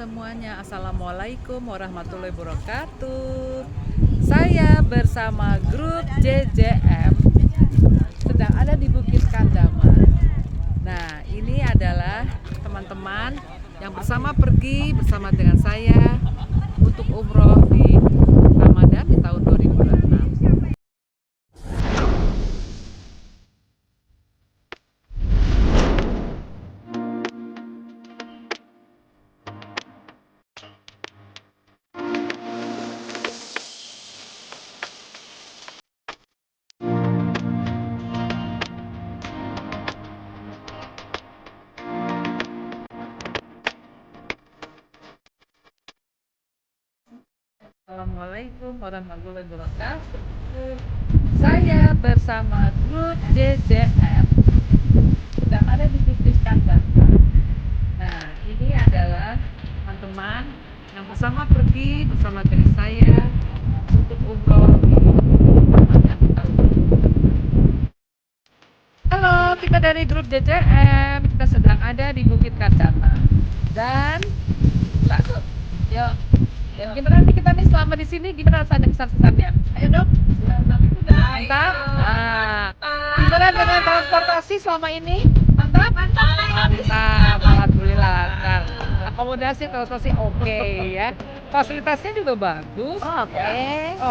semuanya, Assalamualaikum warahmatullahi wabarakatuh. Saya bersama grup JJM sedang ada di Bukit Kandama. Nah, ini adalah teman-teman yang pergi bersama dengan saya untuk umroh di Ramadan di tahun 2026. Assalamualaikum warahmatullahi wabarakatuh. Saya bersama grup JJM sedang ada di Bukit Kandama. Nah, ini adalah teman-teman yang bersama dengan saya untuk umroh di Ramadan tahun ini. Halo, kita dari grup JJM. Kita sedang ada di Bukit Kandama. Dan yuk, gimana nih kita nih selama di sini, gimana rasanya kesan-kesannya? Ayo dong. Mantap. Gimana dengan transportasi selama ini? Mantap. Alhamdulillah. Nah, akomodasi transportasi oke ya. Fasilitasnya juga bagus.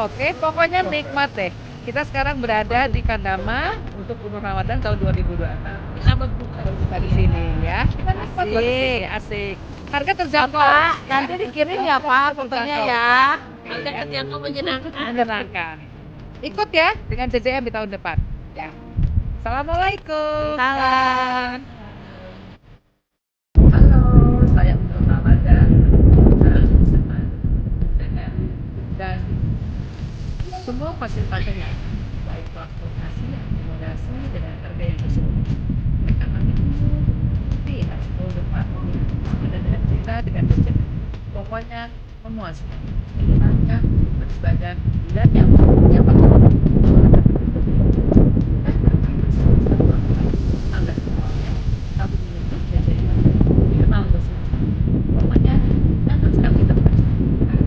Oke, pokoknya nikmat deh. Kita sekarang berada di Kandama untuk umroh Ramadan tahun 2026. Kita berbuka di sini ya. Kita nikmat buat di sini, asik. Harga terjangkau. Pak, nanti dikirim ya Pak fotonya ya. Harga terjangkau, menyenangkan. Ikut ya dengan JJM di tahun depan. Ya. Assalamualaikum. Salam. Halo, saya untuk Ramadan bersama dengan dan semua fasilitasnya baik transportasi, akomodasi dengan harga yang tersebut. Karena itu ya tahun depan ada dengan kita dengan budget pokoknya memuaskan, menyenangkan, beribadah dan nyaman. Agak tapi menyebut JJM dikenal bersama. Pokoknya enak sekali tempat.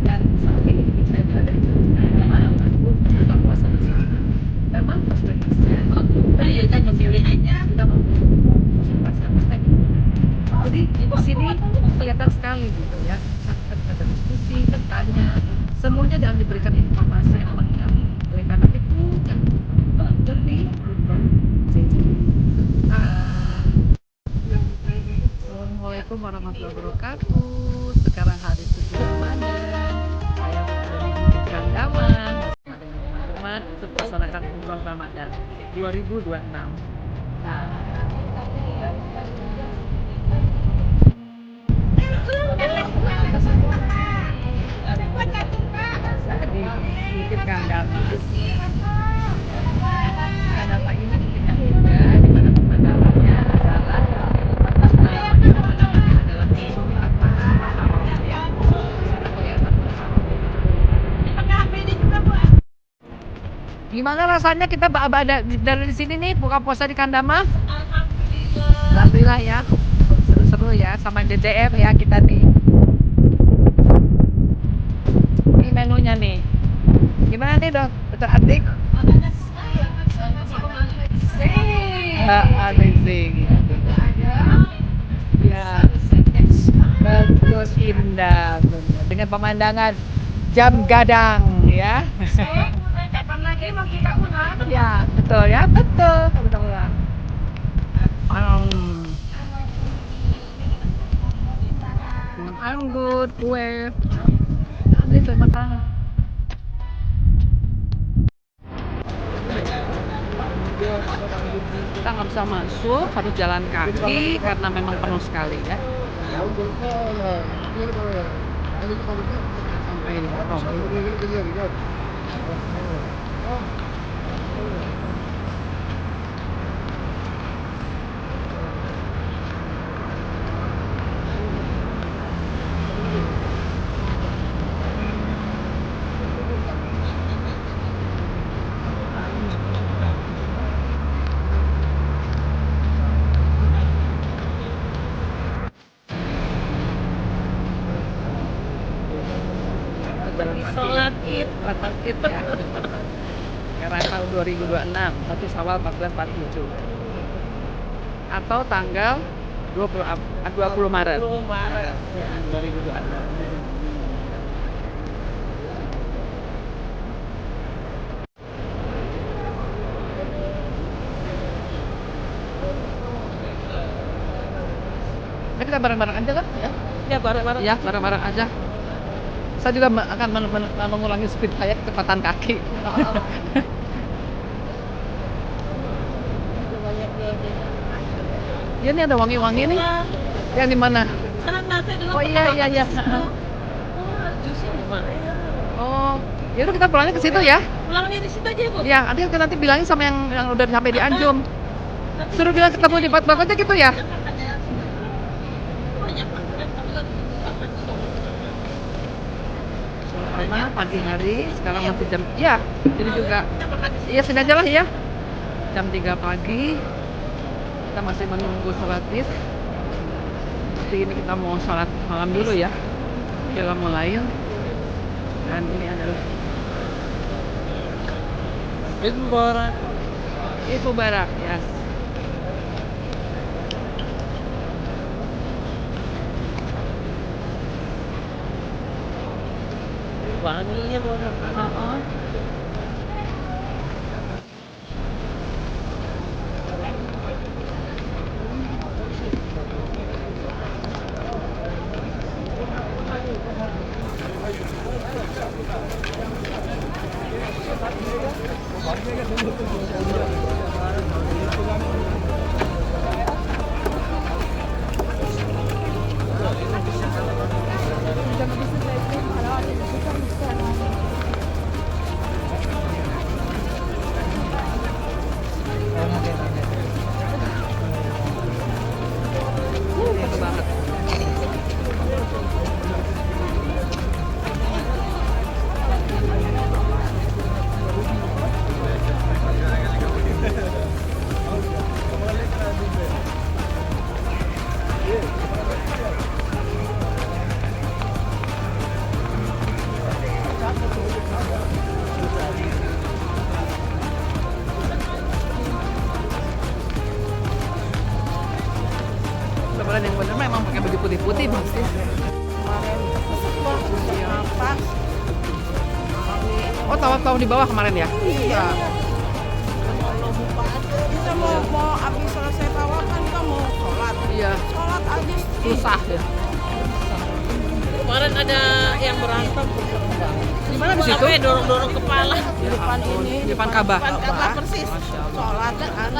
Dan saat ini saya berada di aku buka puasa bersama. Memang preferensinya kita memilih kita pasar mustahil. Jadi di sini kelihatan sekali gitu ya. Ada diskusi, bertanya, semuanya jangan diberikan informasi yang lengkap. Oleh karena itu, lebih Assalamualaikum warahmatullahi wabarakatuh. Sekarang hari 7 Ramadan. Saya berada di Bukit Kandama bersama dengan teman-teman untuk melaksanakan umroh Ramadan 2026. Nah, saya di Bukit Kandama. Kandama ini kita muda, di mana pemandangannya adalah pemandangannya adalah gunung apa ya. Gimana rasanya kita dari sini nih buka puasa di Kandama? Alhamdulillah ya, seru-seru ya sama JJM ya kita nih. Ini menunya nih. Gimana nih dok? Betul adik? Amazing. Ya, bagus indah dengan pemandangan jam gadang ya. Ya, betul ya, betul. I'm good. Kue. Ini terima kasih. Kita nggak bisa masuk, harus jalan kaki karena memang penuh sekali ya. Sampai ini. jalan kaki. Sholat Id. Sholat Id ya. Sekarang tahun 2026, 1 Syawal 1447. Atau tanggal 20 Maret. 20 Maret. Ya, 2026. Nah, kita bareng-bareng aja kan ya? Ya bareng-bareng. Ya, bareng-bareng aja. Saya juga akan mengulangi speed saya kecepatan kaki. Banyak deh. Ya, ini ada wangi-wangi nih. Yang di mana? Sekarang nanti dulu. Oh iya. Oh, jusnya di mana ya? Oh, ya udah kita pulangnya ke situ ya. Pulangnya di situ aja, Bu. Ya, nanti bilangin sama yang udah sampai di Anjum. Suruh bilang ketemu di Bat aja gitu ya. Banyak banget. Karena pagi hari, sekarang masih jam, ya, ini juga. Iya, sini aja lah ya. Jam 3 pagi. Kita masih menunggu sholat Id. Nanti ini kita mau sholat malam dulu ya. Kita mulai. Dan ini adalah Id Mubarak. Id Mubarak ya. Wanginya banget. Enak banget. Lebaran yang bener memang pakai baju putih-putih pasti. Oh, tawaf di bawah kemarin ya? Iya. Kita mau habis selesai tawaf kan kita mau sholat. Iya, Sholat aja susah ya. Kemarin ada yang berantem. Di mana di situ? Sampai dorong-dorong kepala. di depan ini. Di depan Ka'bah. Depan Ka'bah persis. Sholat kan.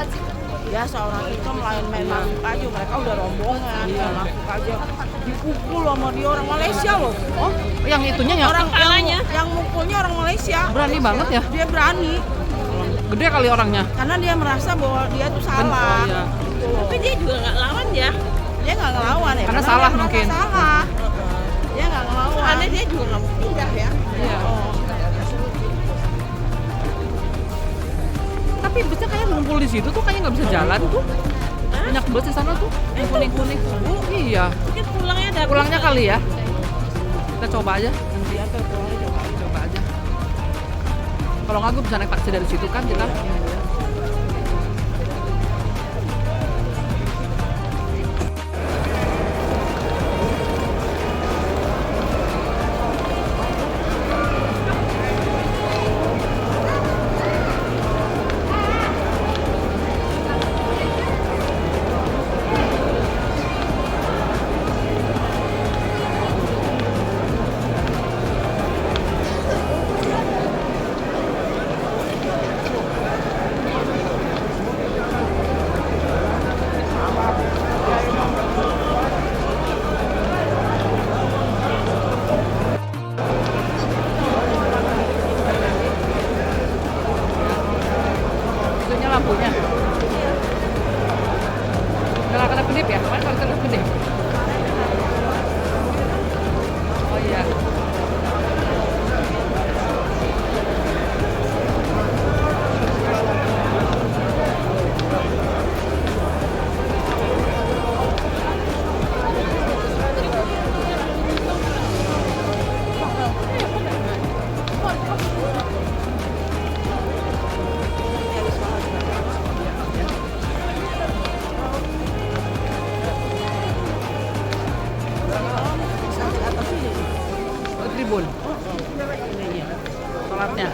Ya seorang itu main mabuk aja, mereka udah rombongan, mabuk aja. Dipukul sama dia orang Malaysia loh. Oh, yang itunya yang Orang kepalanya. yang mukulnya orang Malaysia. berani banget ya. Dia berani Gede kali orangnya. karena dia merasa bahwa dia tuh salah. Oh, iya. Tapi dia juga nggak lawan ya. Dia nggak ngelawan ya. Karena dia salah merasa mungkin. Salah. Dia nggak ngelawan. Karena dia juga nggak mau pindah ya. Iya. Tapi bisa kayak ngumpul di situ tuh kayak nggak bisa jalan tuh. Banyak bus di sana tuh. Yang kuning-kuning. Iya. Mungkin pulangnya ada. Pulangnya kali ya. Kita coba aja. Nanti coba aja. Kalau nggak gue bisa naik taksi dari situ kan kita. tribun. Sholatnya.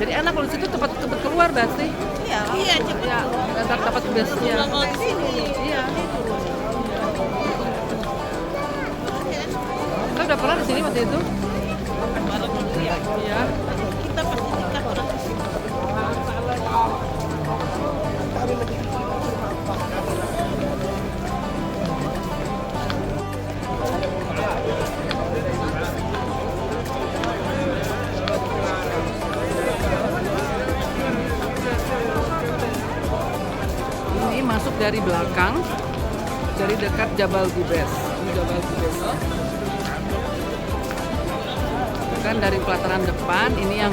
Jadi enak kalau di situ cepat keluar berarti. Iya, Iya, cepet. Ya, dapat busnya. Pulang kalau di sini. Iya. Kita udah pernah di sini waktu itu. Bareng dulu ya. Iya. Kita pasti nikah orang di sini. Ini masuk dari belakang, dari dekat Jabal Gubes. Ini Jabal Gubes. Kan dari pelataran depan, ini yang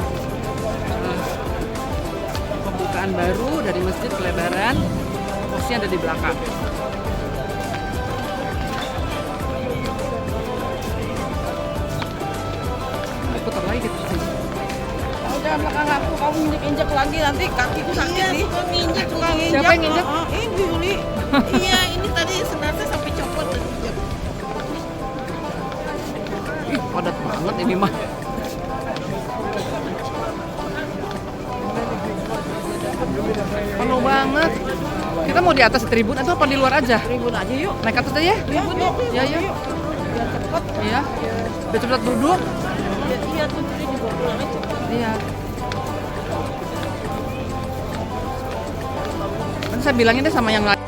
pembukaan baru dari masjid pelebaran. Posnya ada di belakang. Ini putar lagi gitu sih. udah belakang aku, kamu injek lagi nanti kakiku sakit Iya, nih. tukang nginjek. Tukang injek. Siapa yang nginjek? Ini Yuli. Iya, ini tadi senarnya sampai copot dan injek. Ih, padat banget ini mah. Penuh banget. Kita mau di atas tribun atau apa di luar aja? Tribun aja yuk. Naik atas aja ya? Tribun yuk. Ya, ya. Biar cepet. Iya. Udah cepat duduk. Iya, tuh dia juga pulangnya cepet. Iya. Kan saya bilangin deh sama yang lain.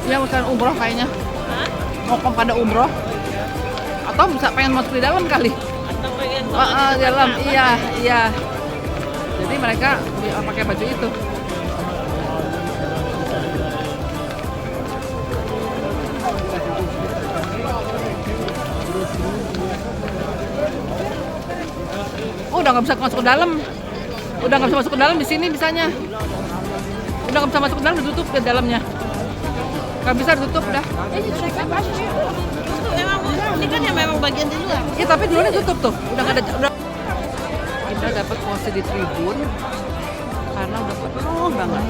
Ya usahain umroh kayaknya. Hah? Mau pada umroh. Atau bisa pengen masuk di dalam kali. Atau pengen Di dalam, iya, iya. Jadi mereka pakai baju itu. Oh, udah nggak bisa masuk ke dalam. Udah nggak bisa masuk ke dalam di sini bisanya. Udah nggak bisa masuk ke dalam, ditutup ke dalamnya. Nggak bisa ditutup dah. Itu emang ini kan yang memang bagian di luar. Iya tapi dulunya tutup tuh. Udah nggak ada. Kita dapat posisi di tribun karena udah penuh banget.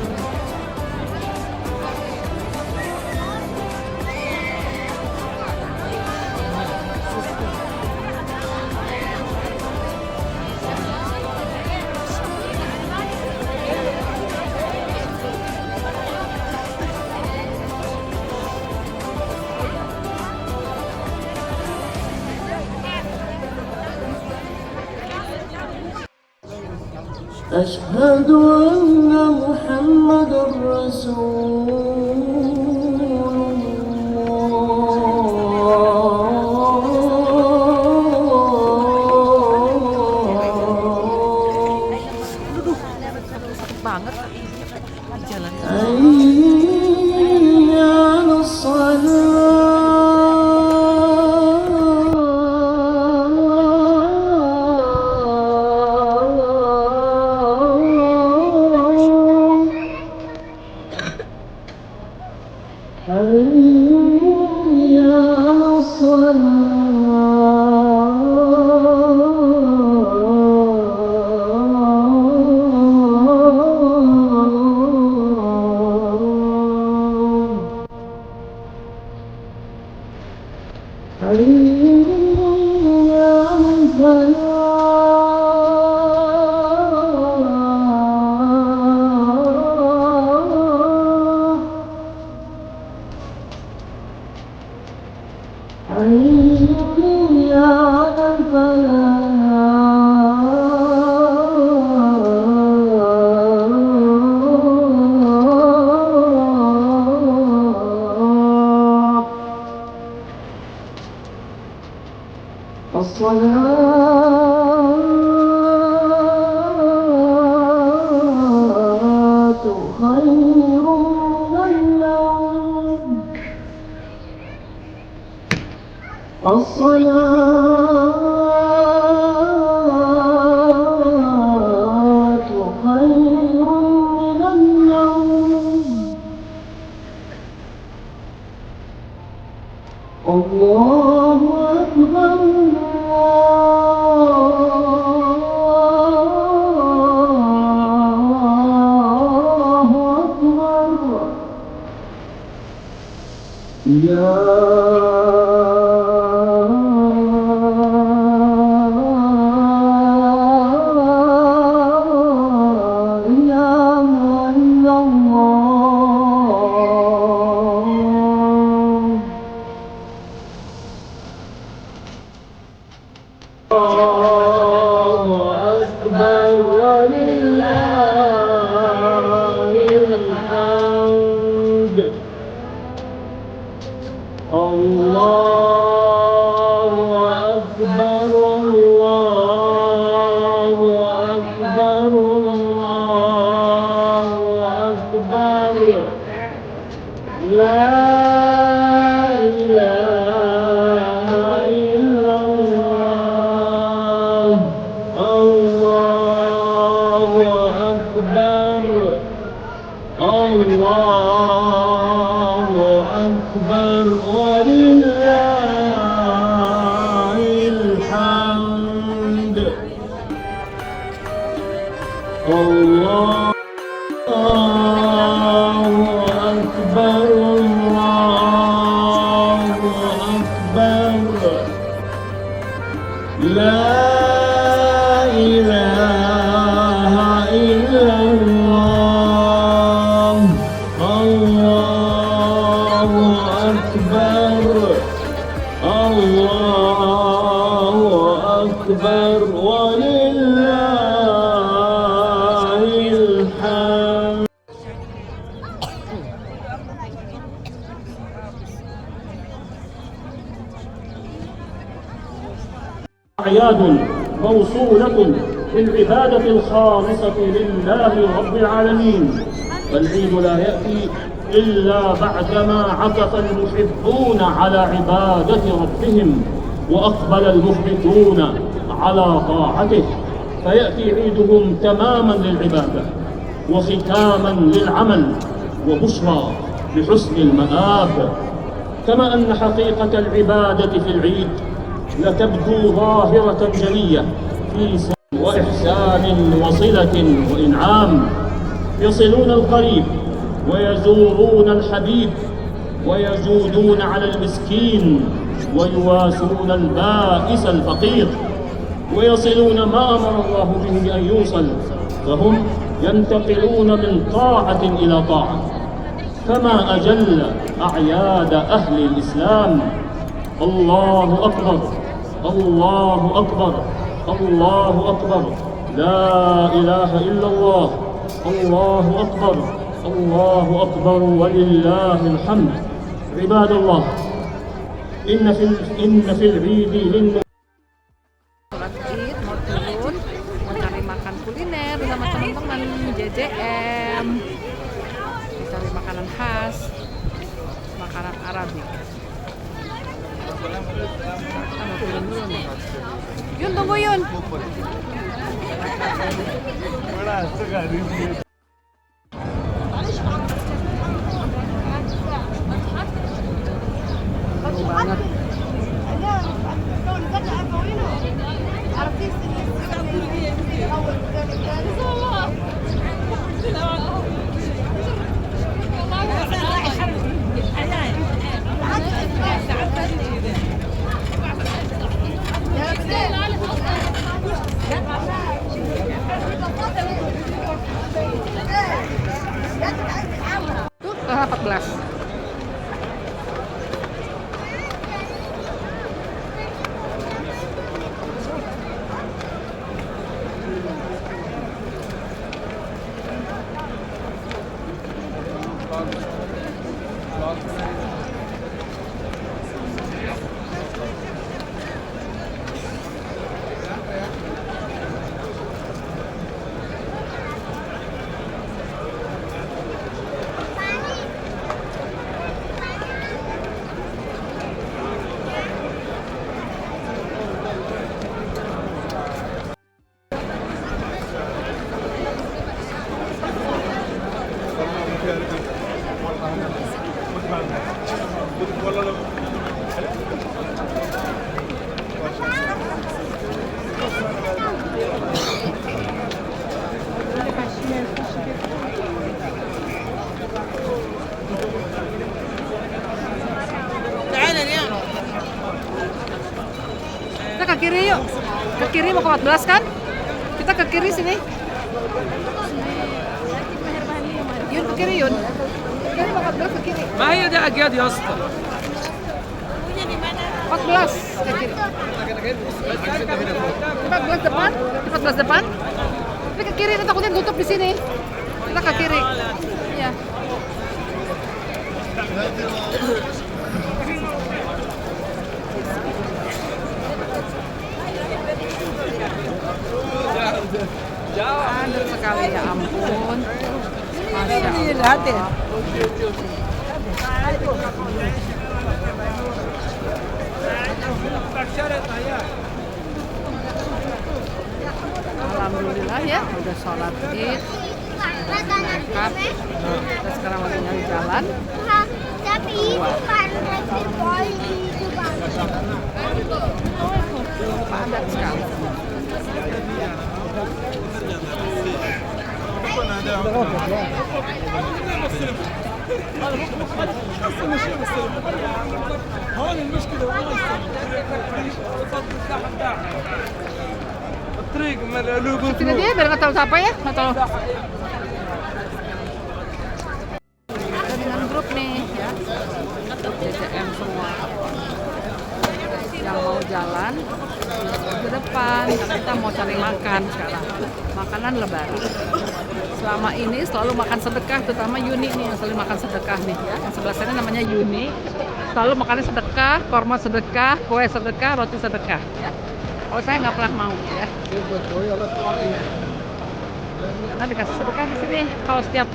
أشهد أن محمد رسول Banget jalan. حي على الصلاة حي على الصلاة حي على الفلاح حي على الفلاح الصلاة خير من النوم الصلاة خير من النوم الله أكبر الله أكبر لا إله إلا الله الله أكبر ولله الحمد الله أكبر الله أكبر الله أكبر لا إله إلا الله الله أكبر الله أكبر ولله الحمد الله أكبر الله أكبر لا إله إلا الله الله أكبر الله أكبر ولله الحمد أعياد موصولة بالعبادة الخالصة لله رب العالمين، فالعيد لا يأتي إلا بعدما عكف المحبون على عبادة ربهم وأقبل المخبتون على طاعته، فيأتي عيدهم تماما للعبادة وختاما للعمل وبشرى بحسن المآب. كما أن حقيقة العبادة في العيد لتبدو ظاهرة جلية في وإحسان وصلة وإنعام، يصلون القريب ويزورون الحبيب ويجودون على المسكين ويواسون البائس الفقير ويصلون ما أمر الله به أن يوصل، فهم ينتقلون من طاعة إلى طاعة. فما أجل أعياد أهل الإسلام. الله أكبر الله أكبر الله أكبر لا إله إلا الله الله أكبر الله أكبر ولله الحمد. عباد الله، إن في العيد Sholat Id mau turun, mau cari makan kuliner sama teman-teman JJM, cari makanan khas, makanan Arabik. Kita mau turun dulu nih. Yun, tunggu Yun. Seru banget. Tuh, 14. Kita ke kiri yuk. Ke kiri mau ke 14 kan? Kita ke kiri sini. Yun ke kiri Yun. Kiri mau 14 ke kiri. ما هي دي اجياد يا اسطى 14 ke kiri. 14 depan. 14 depan. Tapi ke kiri itu takutnya tutup di sini. Kita ke kiri. Iya. Padat sekali ya ampun. Masya Allah. Alhamdulillah ya udah sholat id. Lengkap. Kita sekarang lagi nyari jalan. Tapi itu kan happy boy itu bang. Padat sekali. هون المشكله والله الطريق ملقلوب Sini dia biar nggak tahu siapa ya, nggak tahu. Kita dengan grup nih ya, CCM semua. Yang mau jalan ke depan, karena kita mau cari makan sekarang. Makanan lebaran. Selama ini selalu makan sedekah, terutama Yuni nih yang selalu makan sedekah nih ya. Yang sebelah sana namanya Yuni. Selalu makannya sedekah, korma sedekah, kue sedekah, roti sedekah ya. Kalau saya nggak pernah mau ya. Karena dikasih sedekah di sini. Kalau setiap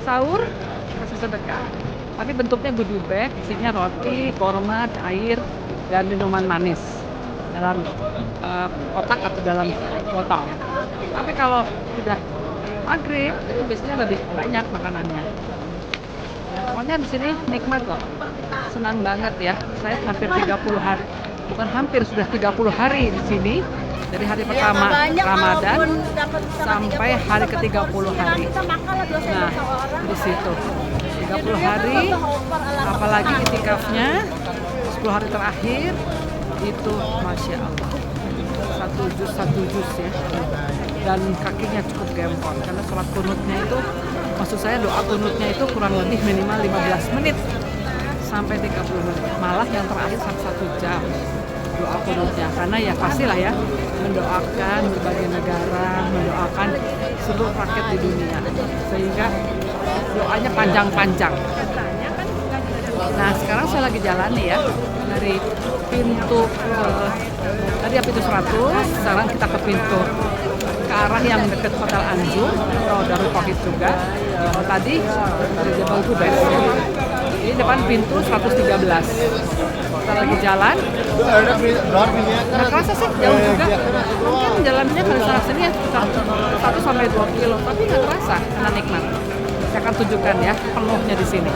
sahur kasih sedekah. Tapi bentuknya goodie bag, isinya roti, korma, air, dan minuman manis dalam kotak atau dalam botol. Tapi kalau sudah maghrib itu biasanya lebih banyak makanannya. Pokoknya di sini nikmat kok. Senang banget ya. Saya hampir 30 hari. Bukan hampir, sudah 30 hari di sini. Dari hari pertama Ramadan sampai hari ke-30 hari. Nah, di situ 30 hari, apalagi itikafnya 10 hari terakhir itu Masya Allah. Satu juz ya. Dan kakinya cukup gempor karena sholat kunutnya itu, maksud saya doa kunutnya itu kurang lebih minimal 15 menit sampai 30 menit, malah yang terakhir sampai 1 jam doa kunutnya, karena ya pastilah ya mendoakan berbagai negara, mendoakan seluruh rakyat di dunia, sehingga doanya panjang-panjang. Nah sekarang saya lagi jalan nih ya dari pintu tadi pintu 100, sekarang kita ke pintu ke arah yang dekat Hotel Anjum atau Darul Tauhid juga. Kalau tadi dari Jabal Guber, ini depan pintu 113. Kita lagi jalan. Nggak kerasa sih, jauh juga. Mungkin jalannya dari sana sini ya 1 sampai 2 kilo, tapi nggak kerasa karena nikmat. Saya akan tunjukkan ya penuhnya di sini.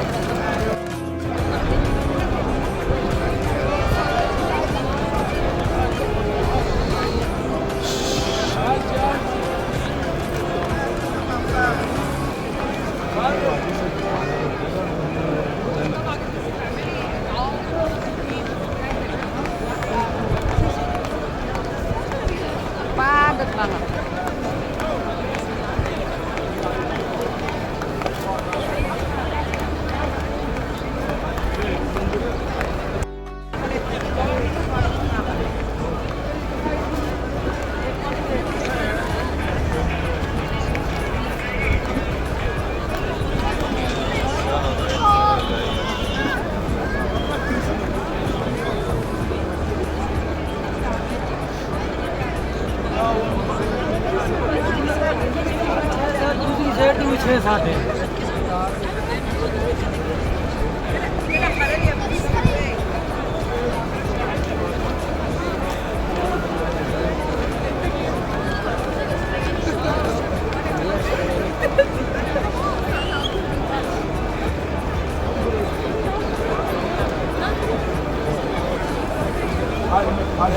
Padat banget. اطلع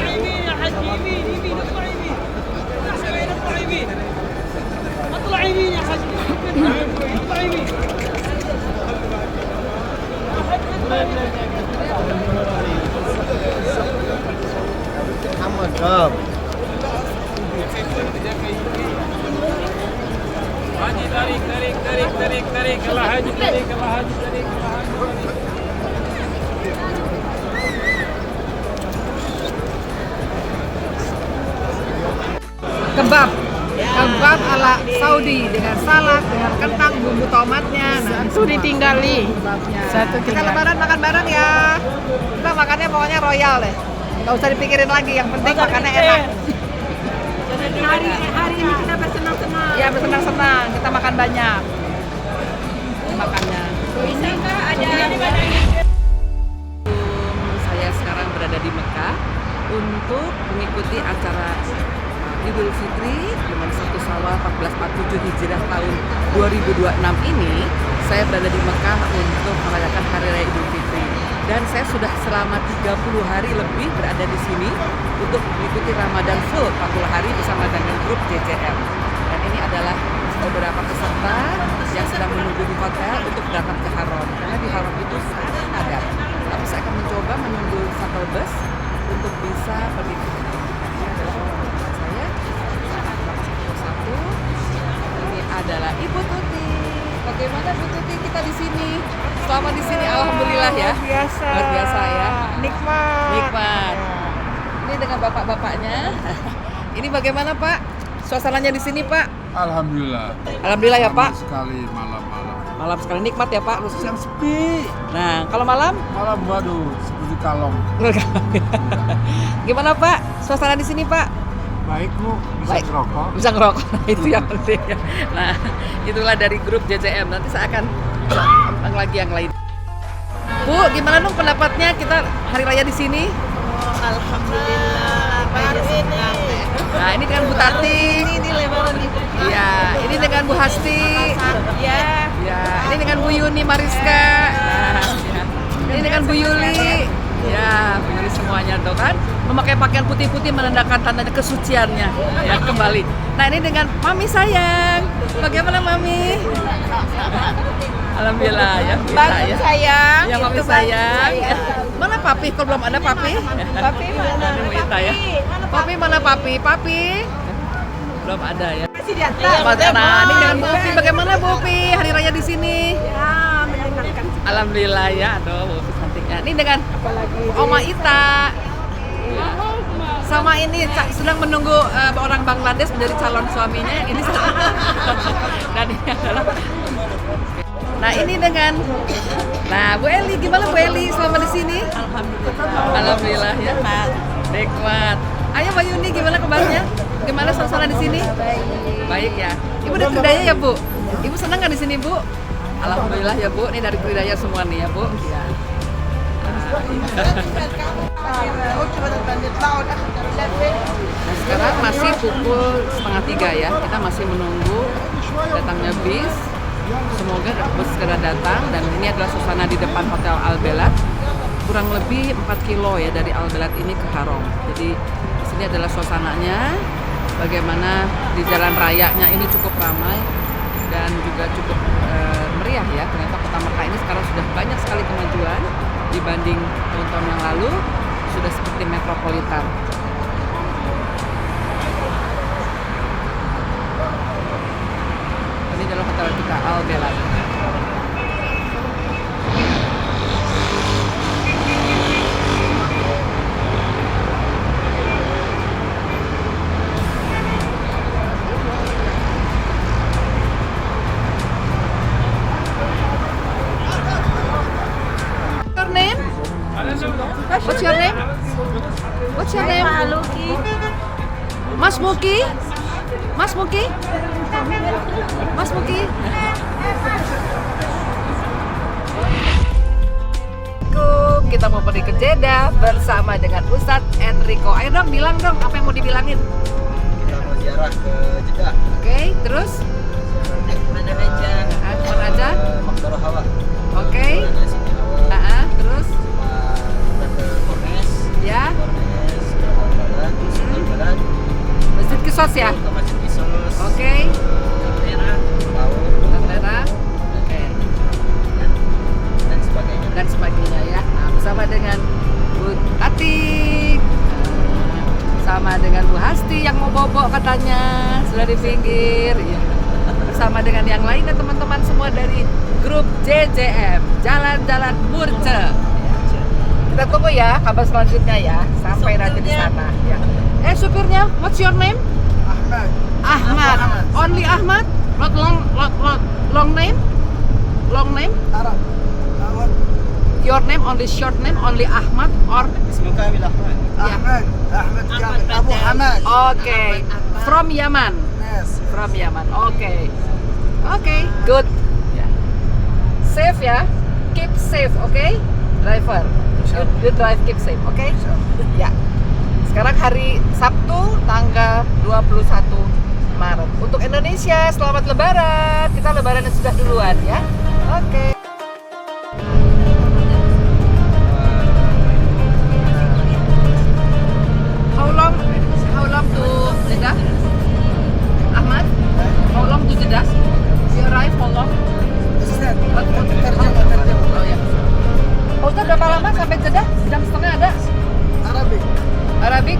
يمين يا حج، يمين يمين، اطلع يمين. اطلع يمين. اطلع يمين يا حج. اطلع يمين. محمد شاب Haji tarik, tarik, tarik, tarik, tarik. Kalau haji tarik, kalau haji tarik, kalau haji tarik. Kebab ala Saudi dengan salad, dengan kentang, bumbu tomatnya. Nah, Itu ditinggali. satu kita lebaran makan bareng ya. Kita makannya pokoknya royal deh. Nggak usah dipikirin lagi, yang penting makannya enak. hari ini kita bersenang-senang. Ya bersenang-senang, kita makan banyak. Makannya. Bisakah ada Saya sekarang berada di Mekah untuk mengikuti acara Idul Fitri dengan 1 Syawal 1447 Hijriah tahun 2026 ini. Saya berada di Mekah untuk merayakan Hari Raya Idul Fitri. Dan saya sudah selama 30 hari lebih berada di sini untuk mengikuti Ramadan full 40 hari bersama dengan grup JCM. Dan ini adalah beberapa peserta yang sedang menunggu di hotel untuk berangkat ke Haram. Karena di Haram itu sangat padat. Tapi saya akan mencoba menunggu shuttle bus untuk bisa pergi ke sana. Ini adalah orang-orang saya. Satu. Ini adalah Ibu Tuti. Bagaimana Bu Tuti kita di sini? Selama di sini alhamdulillah ya. Biasa. Luar biasa ya. Nikmat. Nikmat. Ini dengan bapak-bapaknya. Ini bagaimana Pak? Suasananya di sini Pak? Alhamdulillah. Alhamdulillah ya Pak. Sekali malam-malam. Malam sekali nikmat ya Pak. Terus yang sepi. Nah kalau malam? Malam waduh seperti kalong. Gimana Pak? Suasana di sini Pak? Baik Bu, bisa Baik. ngerokok. Bisa ngerokok, itu yang penting. Nah, itulah dari grup JCM. Nanti saya akan undang lagi yang lain. Bu, gimana dong pendapatnya kita hari raya di sini? Alhamdulillah. Baru ini. Nah, ini dengan Bu Tati. Ini lebaran Ibu. Iya, ini dengan Bu Hasti. Ya. Ya, ini dengan Bu Yuni Mariska. Nah, ya. Ini dengan Bu Yuli. Ya, Bu Yuli semuanya tuh kan memakai pakaian putih-putih menandakan tandanya kesuciannya. Ya, kembali. Nah, ini dengan Mami sayang. Bagaimana Mami? Alhamdulillah ya. Bisa, Bagus ya. sayang. Ya, Mami Itu sayang. bagus, Ya. Mana Papi? Kalau belum ada Papi? Papi mana? Ini Wita ya. Papi mana Papi? Papi? Belum ada ya. Masih di atas. Nah, ini dengan Bu Upi. Bagaimana Bu Upi hari raya di sini? Ya, menyenangkan. Alhamdulillah ya. Aduh, Bu Upi cantiknya. Ini dengan Oma Ita. Sama ini sedang menunggu orang Bangladesh menjadi calon suaminya. Ini dan ini adalah. Nah, ini dengan Bu Eli. Gimana Bu Eli selama di sini? Alhamdulillah ya. Nikmat. Ayo Mbak Yuni, gimana kabarnya? Gimana suasana di sini? Baik ya. Ibu dari Tridaya ya Bu? Ibu senang nggak di sini Bu? Alhamdulillah ya Bu. Ini dari Tridaya semua nih ya Bu. Ya. Nah, sekarang masih pukul 2:30 ya. Kita masih menunggu datangnya bis. Semoga bus segera datang. Dan ini adalah suasana di depan Hotel Al Belad. Kurang lebih 4 kilo ya dari Al Belad ini ke Haram. Jadi di sini adalah suasananya. Bagaimana di jalan rayanya ini cukup ramai dan juga cukup meriah ya. Ternyata kota Mekah ini sekarang sudah banyak sekali kemajuan dibanding tahun-tahun yang lalu, sudah seperti metropolitan. Ini adalah hotel kita Al Belad. Your name? What's your name? What's your name? Mas Muki? Mas Muki? Mas Muki? Kita mau pergi ke Jeddah bersama dengan Ustadz Enrico. Ayo dong, bilang dong apa yang mau dibilangin. Kita mau ziarah ke Jeddah. Oke, terus? Mana aja? Kemana aja? Maktabah Hawa. Oke. Siti Hawa. Terus? sos ya? Tomat sos. Oke. Merah, lauk, Bawang merah. Oke. dan sebagainya. Dan sebagainya ya. Nah, bersama dengan Bu Tati, sama dengan Bu Hasti yang mau bobo katanya sudah di pinggir. Ya. Bersama dengan yang lainnya teman-teman semua dari grup JJM Jalan-Jalan Murce. Kita tunggu ya kabar selanjutnya ya sampai nanti di sana. Ya. Supirnya, what's your name? Ahmad. Ahmad. Only Ahmad? Not long name? Long name? Arab. Your name only short name only Ahmad or Semoga Ahmad. Ahmad. Ahmad Kamil. Abu Hamad. okay from Yaman. Yes. From Yaman. Okay. Okay, good. Yeah. Safe ya. Keep safe, okay? Driver. You drive keep safe, okay? Ya. Sekarang hari Sabtu tanggal 21 Maret. Untuk Indonesia, selamat Lebaran. Kita Lebaran sudah duluan ya. Oke. How long to Jeddah? Ahmad? How long to Jeddah? You arrive how long? Oh ya. Ustaz berapa lama sampai Jeddah? Jam setengah ada? Arabik?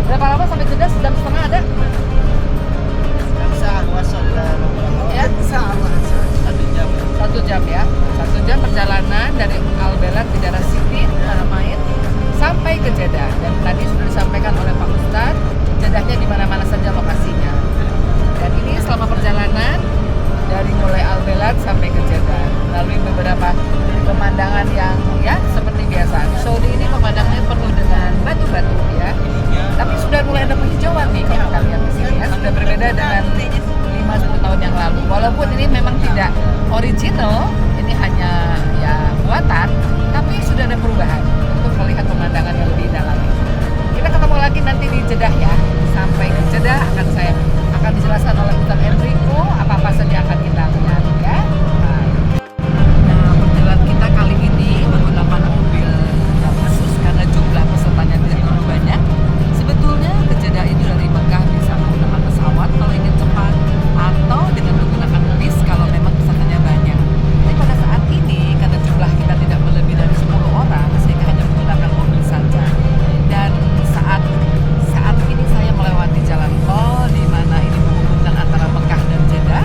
Berapa lama sampai Jeddah? Jam setengah ada? Ya? 1 jam. 1 jam ya. 1 jam perjalanan dari Al Belad di daerah Siti, Haramain sampai ke Jeddah. Dan tadi sudah disampaikan oleh Pak Ustadz, Jeddahnya di mana-mana saja lokasinya. Dan ini selama perjalanan dari mulai Al Belad sampai ke Jeddah, melalui beberapa pemandangan yang ya seperti biasa. Saudi ini pemandangannya penuh dengan batu-batu ya. Tapi sudah mulai ada penghijauan nih kalau kita lihat di sini ya. Sudah berbeda dengan 5-10 tahun yang lalu. Walaupun ini memang tidak original, ini hanya ya buatan, tapi sudah ada perubahan untuk melihat pemandangan yang lebih indah lagi. Kita ketemu lagi nanti di Jeddah ya. Sampai ke Jeddah akan dijelaskan oleh Ustaz Enrico apa-apa saja akan kita lihat ya. Nah, perjalanan kita kali ini menggunakan mobil yang khusus karena jumlah pesertanya tidak terlalu banyak. Sebetulnya ke Jeddah itu dari Mekah bisa menggunakan pesawat kalau ingin cepat atau dengan menggunakan bis kalau memang pesertanya banyak. Tapi pada saat ini karena jumlah kita tidak melebihi dari 10 orang sehingga hanya menggunakan mobil saja. Dan saat ini saya melewati jalan tol di mana ini menghubungkan antara Mekah dan Jeddah,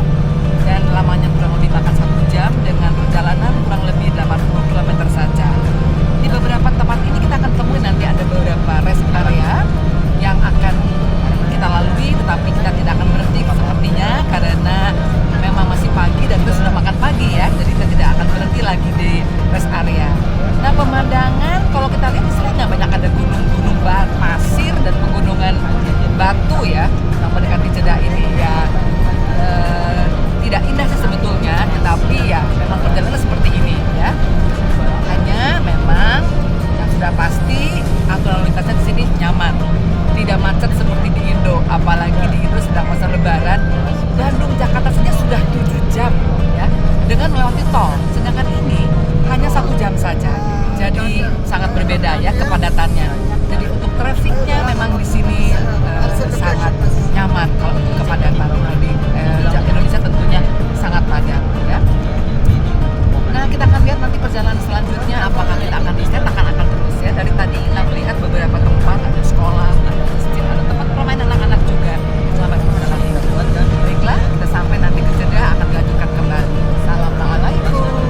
dan lamanya kurang lebih makan 1 jam dengan perjalanan kurang lebih 80 km saja. Di beberapa tempat ini kita akan temui nanti ada beberapa rest area yang akan kita lalui, tetapi kita tidak akan berhenti sepertinya karena memang masih pagi dan kita sudah makan pagi ya, jadi kita tidak akan berhenti lagi di rest area. Nah, pemandangan kalau kita lihat di sini nggak banyak, ada gunung-gunung pasir dan pegunungan batu ya yang mendekati Jeddah ini ya. Tidak indah sih sebetulnya, tetapi ya memang perjalanannya seperti ini ya. Hanya memang yang sudah pasti aturan lalu lintasnya di sini nyaman, tidak macet seperti di Indo, apalagi di Indo sedang masa Lebaran. Bandung Jakarta saja sudah 7 jam ya dengan melewati tol, sedangkan ini hanya 1 jam saja. Jadi sangat berbeda ya kepadatannya. Jadi untuk trafiknya memang di sini sangat nyaman kalau untuk kepadatan. Di Indonesia tentunya sangat padat ya. Nah, kita akan lihat nanti perjalanan selanjutnya apakah kita akan di-stay, akan terus ya. Dari tadi kita melihat beberapa tempat, ada sekolah, ada masjid, ada tempat permainan anak-anak juga. Selamat berjalan. Baiklah, kita sampai nanti ke Jeddah akan dilanjutkan kembali. Assalamualaikum.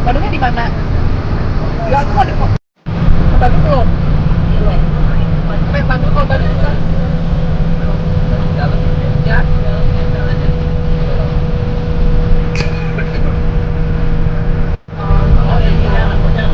Bandungnya di mana? Ya, aku mau di Bandung belum? Bandung kok Bandung kan? Dalam ya, dalam aja. Oh iya, ada dia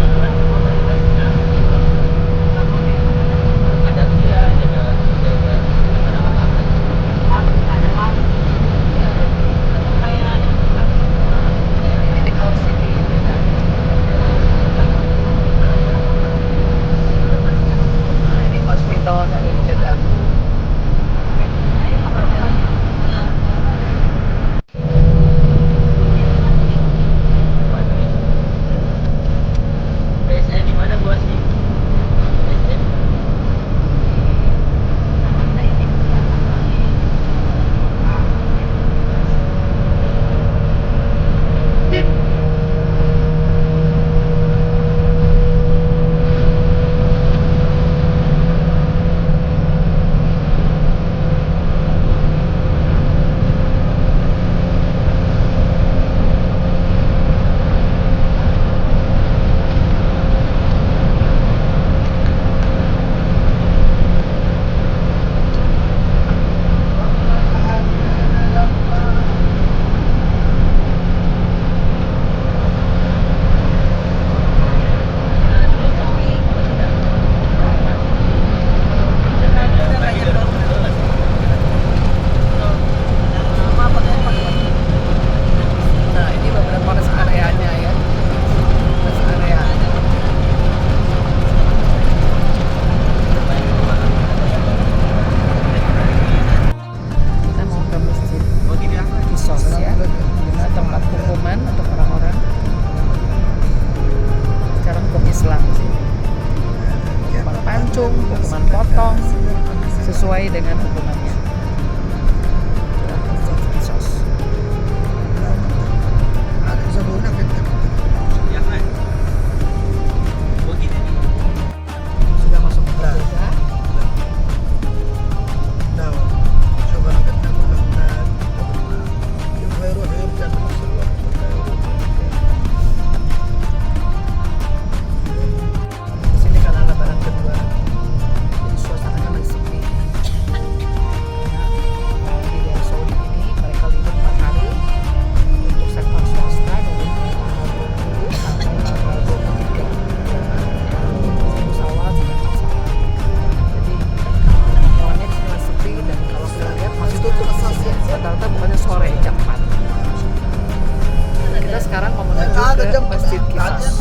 hukuman potong sesuai dengan hukumannya. Sudah masuk ke Jogja. Rata-rata bukannya sore jam 4. Kita sekarang mau menuju ke Masjid Qisas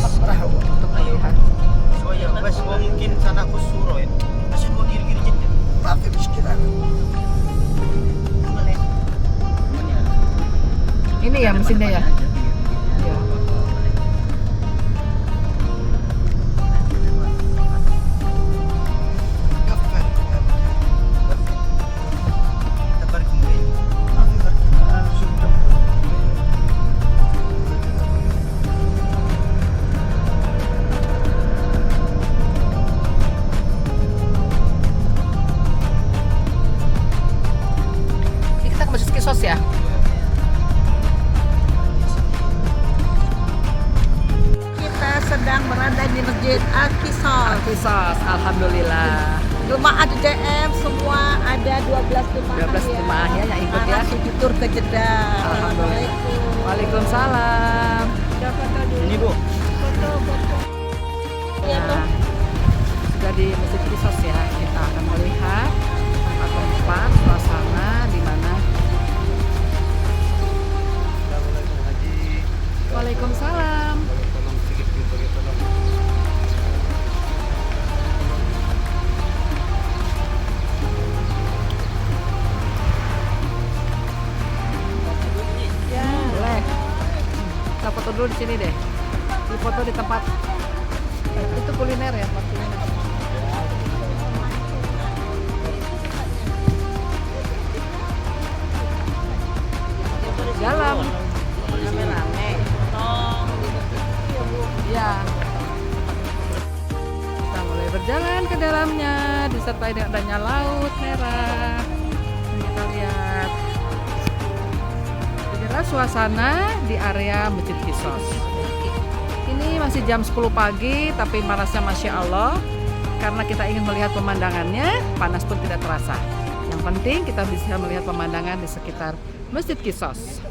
untuk melihat. بس هو ممكن تناقص الصورة عشان هو كبير جدا ما في مشكلة. Ini ya mesinnya ya. Ya. Qisas ya. Kita sedang berada di Masjid Al-Qisas. Qisas, alhamdulillah. Jemaah JM semua ada 12 jemaah 12 jemaahnya yang ikut ya. sujud tur ke Jeddah. Alhamdulillah. Waalaikumsalam. Ini Bu. Foto. Iya tuh. Sudah di Masjid Qisas ya. Kita akan melihat tempat suasana di mana. Waalaikumsalam. Ya, boleh. Kita foto dulu di sini deh. Di foto di tempat itu kuliner ya, tempat kuliner. Dalam. Rame-rame. Ya. Kita mulai berjalan ke dalamnya, disertai dengan adanya laut merah. Kita lihat. Inilah suasana di area Masjid Qisas. masih jam 10 pagi, tapi panasnya Masya Allah. Karena kita ingin melihat pemandangannya, panas pun tidak terasa. Yang penting kita bisa melihat pemandangan di sekitar Masjid Qisas.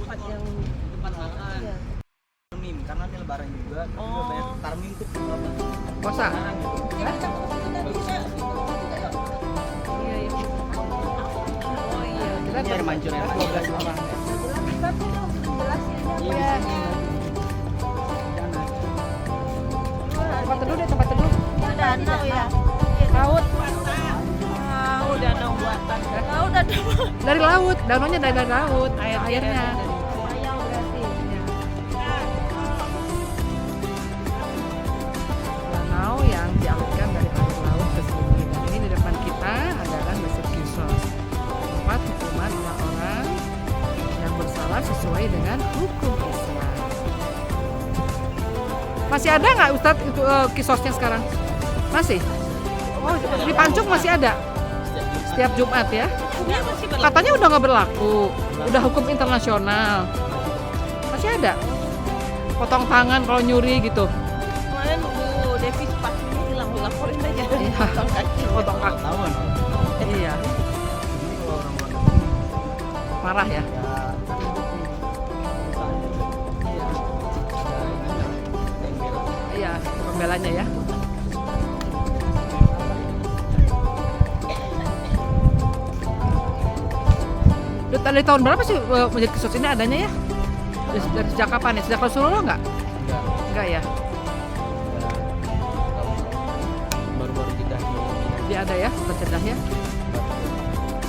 Tarmim, karena ini lebaran juga. Juga banyak tarmim itu Puasa? Iya, iya. Oh iya. Kita air mancur ya. 12 orang. Iya. Tempat teduh deh, tempat teduh. Danau ya. Laut. Danau buatan. Laut ada. Dari laut, danaunya dari laut, airnya. Danau yang dialirkan dari air laut ke sini. Dan ini di depan kita adalah Masjid Qisas, tempat hukuman orang-orang yang bersalah sesuai dengan hukum Islam. Masih ada nggak Ustadz itu Qisasnya sekarang? Masih? Oh, di Pancung masih ada? Setiap Jumat ya? Katanya udah nggak berlaku, udah hukum internasional. Masih ada? Potong tangan kalau nyuri gitu. Kemarin Bu Devi sepatunya hilang, laporin aja. Iya. Potong kaki. tahun. Iya. Parah ya? Iya, pembelanya ya. Dari tahun berapa sih Masjid Qisas ini adanya ya? Dari sejak kapan ya? Sejak Rasulullah nggak? Enggak ya? Baru-baru Jeddah. Dia ada ya, tempat Jeddah ya.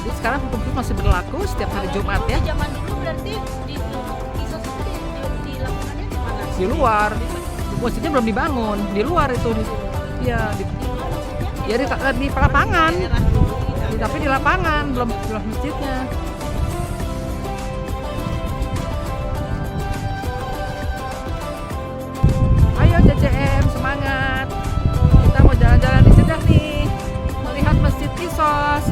Jadi sekarang hukum itu masih berlaku setiap hari Jumat ya. Zaman dulu berarti di Qisas itu dilakukannya di mana? Di luar. Masjidnya belum dibangun, di luar itu. Iya, ya di lapangan. Tapi di lapangan, belum masjidnya. Ayo CCM, semangat. Kita mau jalan-jalan di Jeddah nih, melihat Masjid Qisas.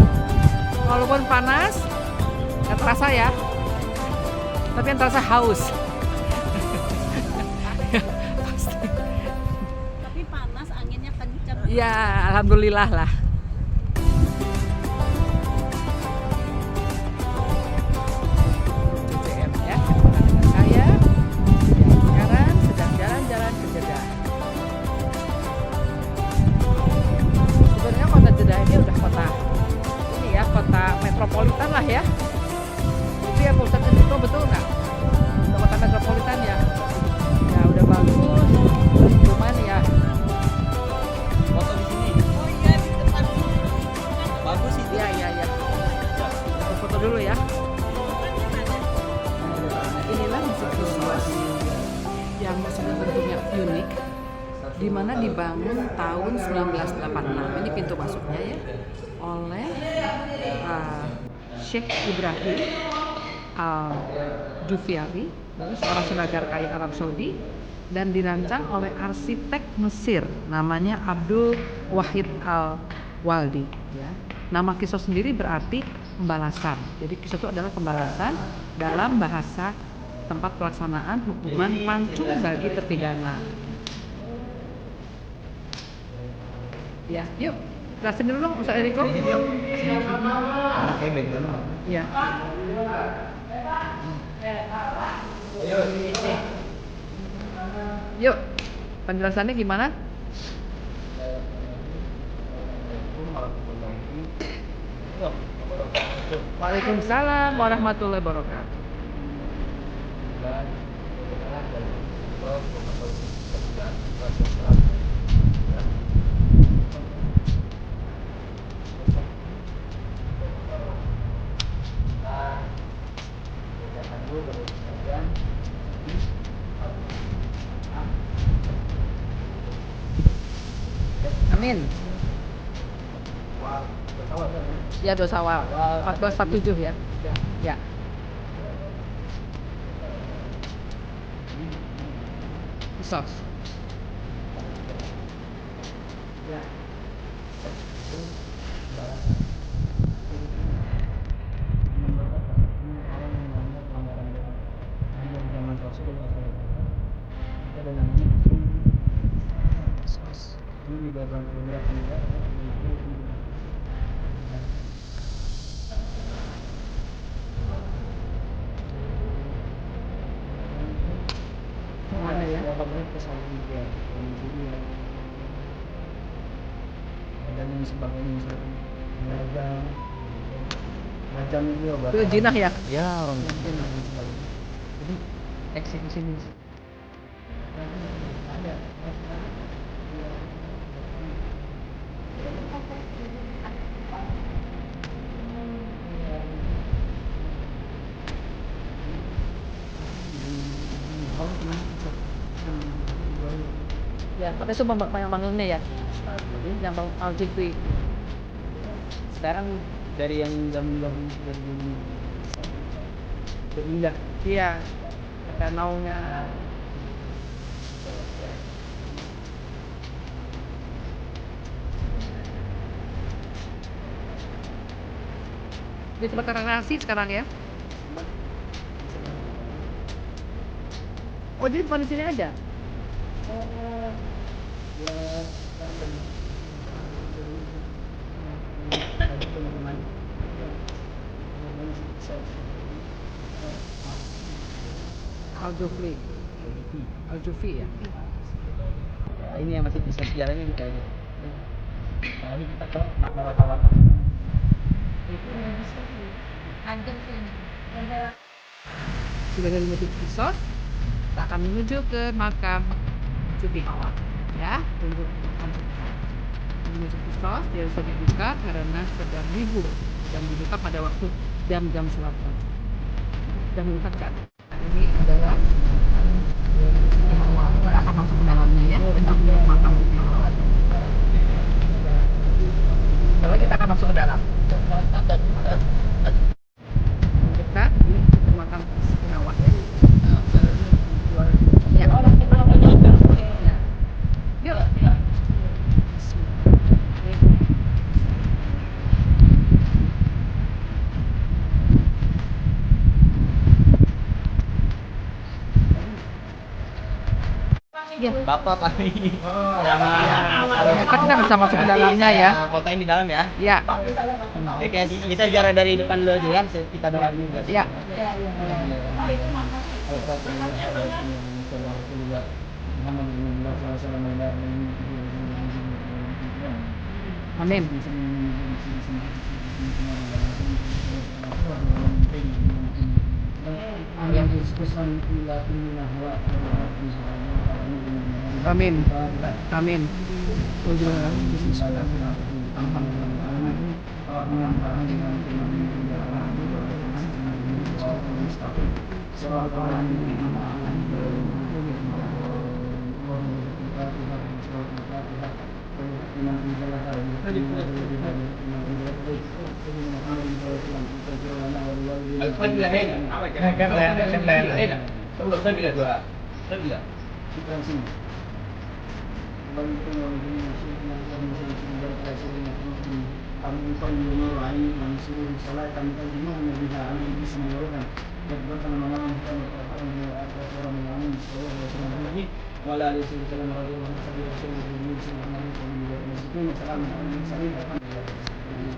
Walaupun panas, nggak terasa ya. Tapi yang terasa haus. Pasti. Tapi panas, anginnya kencang. Ya, alhamdulillah lah. CCM ya, saya sekarang sedang jalan-jalan ke Jeddah. Sebenarnya kota Jeddah ini udah kota ini ya, kota metropolitan lah ya. Itu ya Pak Ustadz, itu betul nggak? Udah kota metropolitan ya. Ya udah bagus, cuman ya Foto di sini. Oh iya, di depan. Bagus itu. iya. Foto dulu ya. Inilah Masjid Qisas yang bentuknya unik, di mana dibangun tahun 1986. Ini pintu masuknya ya, oleh Sheikh Ibrahim Al-Dufyari, seorang saudagar kaya Arab Saudi, dan dirancang oleh arsitek Mesir namanya Abdul Wahid Al-Waldi ya. Nama Qisas sendiri berarti pembalasan. Jadi Qisas itu adalah pembalasan dalam bahasa tempat pelaksanaan hukuman pancung bagi terpidana. Ya, yuk. Jelasin dulu dong Ustaz Eriko. Kayak background. Iya. Yuk, penjelasannya gimana? Waalaikumsalam warahmatullahi wabarakatuh. Amin. Ya, 2 Syawal. 1447 ya. Ya. Qisas. Ya. Mana ya? Itu jinah ya? Ya, orang Jadi eksekusi ini. Ya, tapi itu yang bangunnya ya. Yang bangun Al-Jifri. Sekarang dari yang jam-jam berpindah. Iya. Kata naunya. Di tempat nasi sekarang ya. Oh, jadi bukan di sini aja. Al-Jufri. Al-Jufri ya. ini yang masih bisa jalannya kayaknya. Ini kita ke makna Sudah dari motif kisos, kita akan menuju ke makam Cuti Hawa. Ya, tunggu motif kisos dia bisa dibuka karena sedang libur dan dibuka pada waktu jam-jam selatan. Dan mengucapkan ini adalah Cuti Hawa. Kita akan masuk ke dalamnya ya, tentang makam Cuti Hawa. Kalau kita akan masuk ke dalam. Dekat ini ke makam Cuti Hawa ya. Ya, orang kita yuk. Ya. Bapak kami. Kan kita bisa masuk ke dalamnya ya. Fotoin di dalam ya. Ya. Oke, kita bicara dari depan dulu aja kan, kita doa juga. Ya. Amin. Amin. Amin.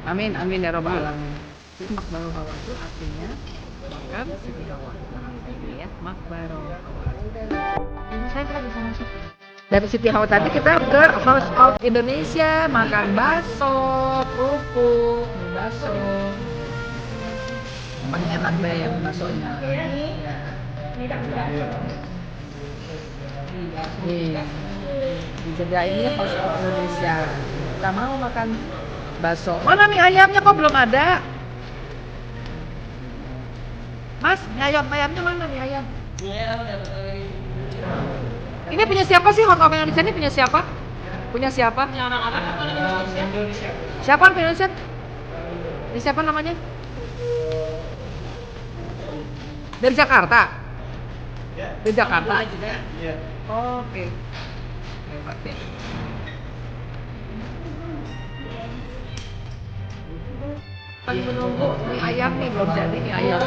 Amin, amin ya robbal alamin. Makbaro Hawa itu artinya makam Siti Hawa. Ini ya, Makbaro Hawa. Saya kan bisa masuk. Dari Siti Hawa tadi kita ke House of Indonesia, makan bakso, kerupuk, bakso. Paling enak deh yang baksonya. Nih, disediainnya House of Indonesia. Kita mau makan bakso. Mana mie ayamnya kok belum ada? Mas, mie ayamnya mana mie ayam? Ini punya siapa sih House of Indonesia ini punya siapa? Punya siapa? Indonesia. Siapa Indonesia? Ini siapa namanya? Dari Jakarta? Dari Jakarta? Iya. Oke. Hebat ya. Lagi menunggu mie ayam nih, belum jadi mie ayam.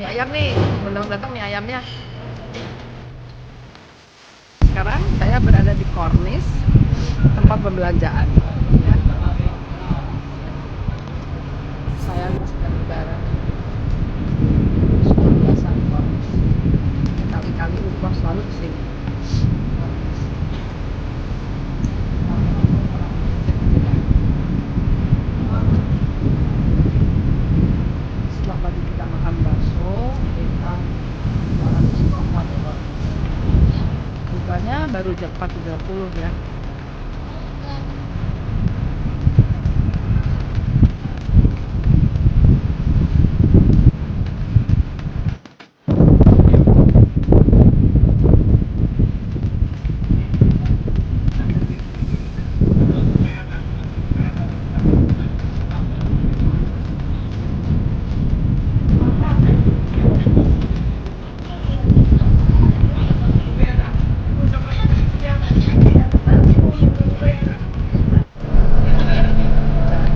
ayam nih, belum datang nih ayamnya. Sekarang saya berada di Kornis, tempat pembelanjaan. Ya. Saya sedang lebaran. Sudah biasa di Kornis. Kali-kali umroh selalu di sini. Setelah tadi kita makan bakso, kita makan sekolah. Bukanya baru jam 4.30 ya.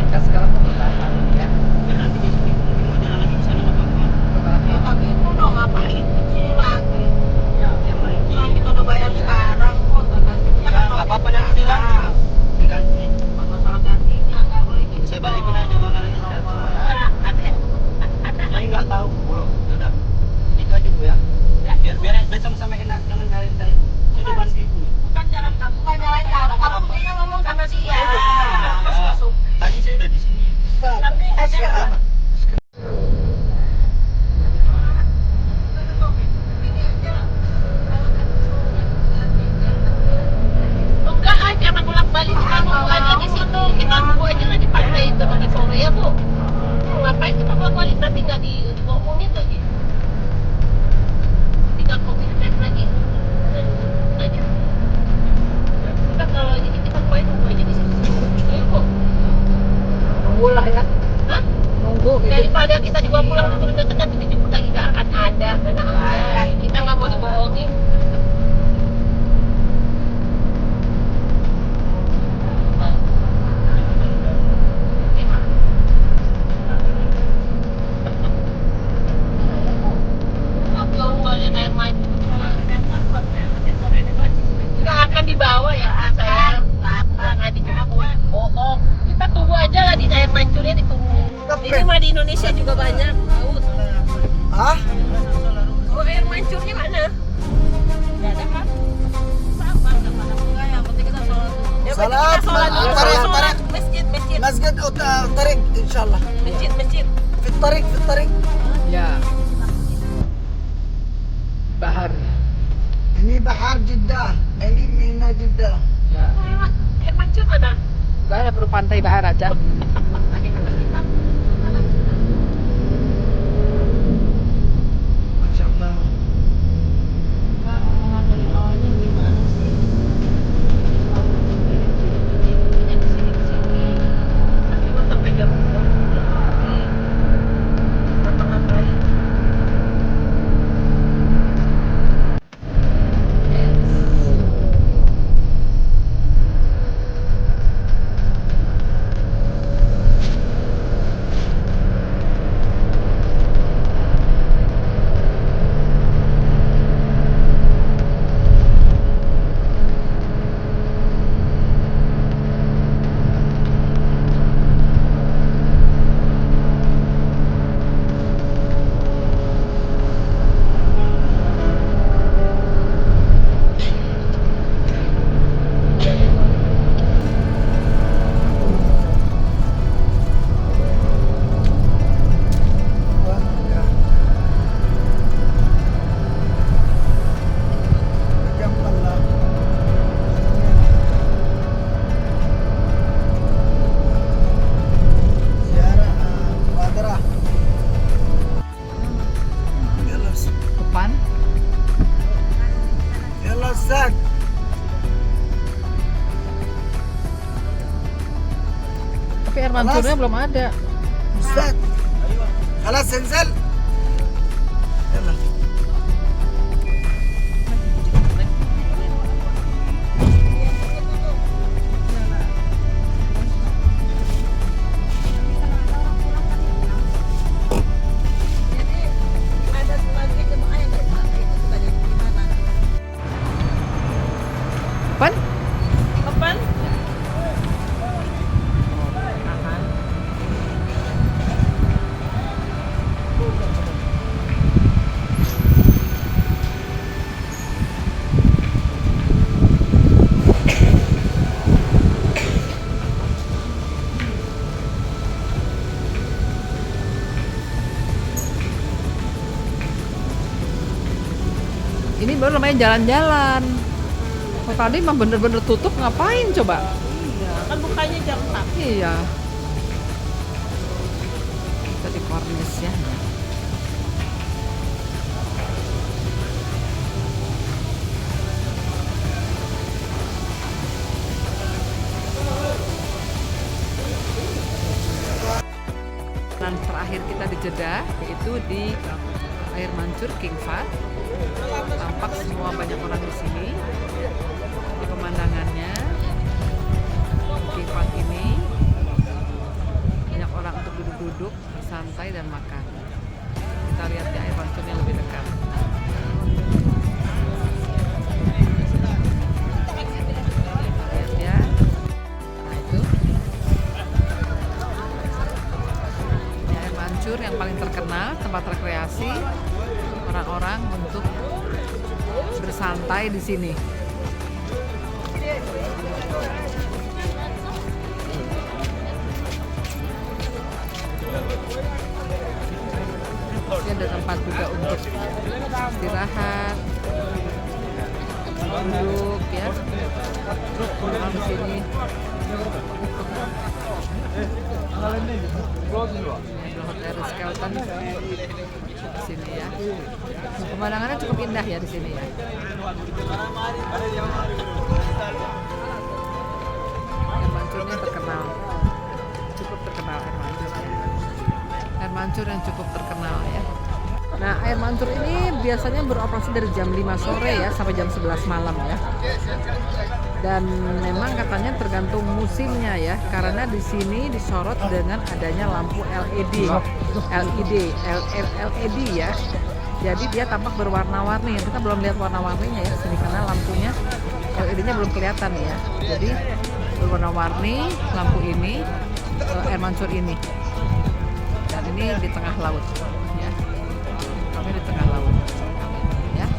Kita sekarang mau lebaran ya. Apa-apa nanti bilang. Saya balikin aja makanannya. Saya nggak tahu. Itu aja Bu ya. Biar sama-sama enak, jangan nyalain dari depan ibu. Bukan jalan kamu, bukan nyalain kamu. Kamu mestinya ngomong sama dia. Tadi saya udah di sini. Tapi hasilnya enggak aja bolak-balik kamu aja di situ. Kita tunggu aja lah di pantai itu nanti sore ya Bu. Ngapain kita bolak-balik nanti nggak diomongin lagi. Tinggal komunikasi lagi. Aja. Kita kalau ini kita main tunggu aja di situ. Ayo Bu. Tunggu lah ya. Hah? Nunggu gitu. Daripada kita dibawa pulang turun ke nanti dijemput lagi nggak akan ada. Kita nggak mau dibohongin. Nggak akan dibawa ya saya nggak dijemput. Oh, kita tunggu aja lah di air mancurnya ditunggu. Ini mah di Indonesia juga banyak laut. Hah? Oh, air mancurnya mana? Nggak ada kan? Apa? Enggak, yang penting kita sholat dulu. Yang penting Salat, kita sholat dulu. tarik, Sholat. tarik. Masjid. مسجد أو طريق إن شاء الله Masjid. في الطريق Ya. Bahar. ini بحر جدة ini ميناء جدة Ya. Air mancur mana? Enggak ada, perlu pantai bahar aja. ما شاء الله Tapi air mancurnya belum ada. أستاذ خلاص انزل يلا Ada Ini baru namanya jalan-jalan. Oh, tadi mah bener-bener tutup, ngapain coba? Iya, kan bukanya jam 4. Iya. Kita di kornis ya. Dan terakhir kita di Jeddah yaitu di air mancur King Fahd. Tampak semua banyak orang di sini. Di pemandangannya King Fahd ini banyak orang untuk duduk-duduk, santai dan makan. Kita lihat di air mancurnya lebih dekat. Lihat ya. Nah itu. Ini air mancur yang paling terkenal, tempat rekreasi orang-orang untuk bersantai di sini. Ini ada tempat juga untuk istirahat, duduk ya. Orang di sini. Ini ada hotel Ritz-Carlton di sini ya. Pemandangannya cukup indah ya di sini ya. Air mancurnya terkenal, cukup terkenal air mancurnya. Air mancur yang cukup terkenal ya. Nah, air mancur ini biasanya beroperasi dari jam 5 sore ya sampai jam 11 malam ya. Dan memang katanya tergantung musimnya ya, karena di sini disorot dengan adanya lampu LED ya. Jadi dia tampak berwarna-warni. Kita belum lihat warna-warninya ya sini karena lampunya LED-nya belum kelihatan ya. Jadi berwarna-warni lampu ini, air mancur ini. Dan ini di tengah laut ya. Kami di tengah laut ya.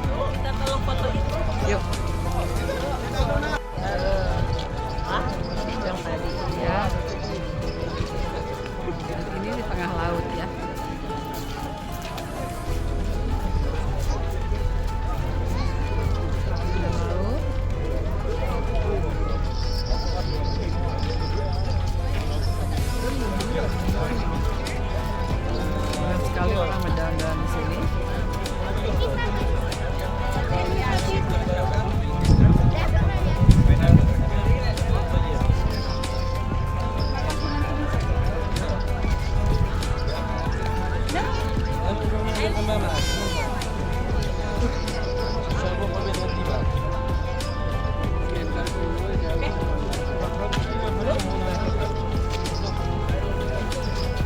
Kita tolong foto itu. Yuk. Yang tadi ya. Dan ini di tengah laut ya. Laut. Banyak sekali orang berjalan-jalan di sini.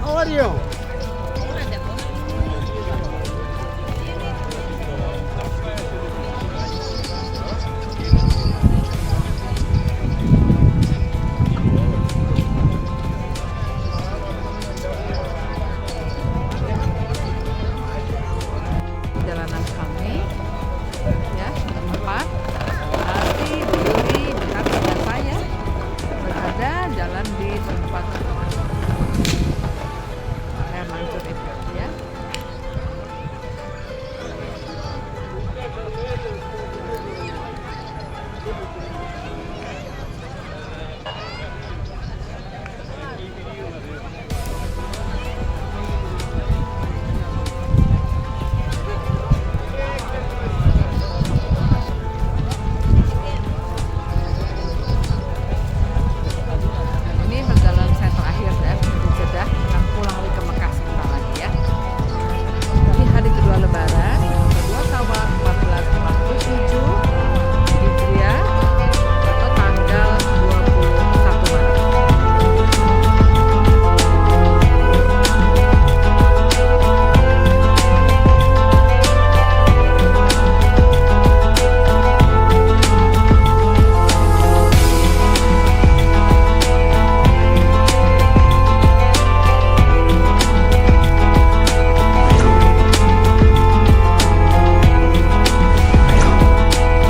How are you? Jalanan kami ya tempat nanti berdiri dekat dengan saya berada jalan di tempat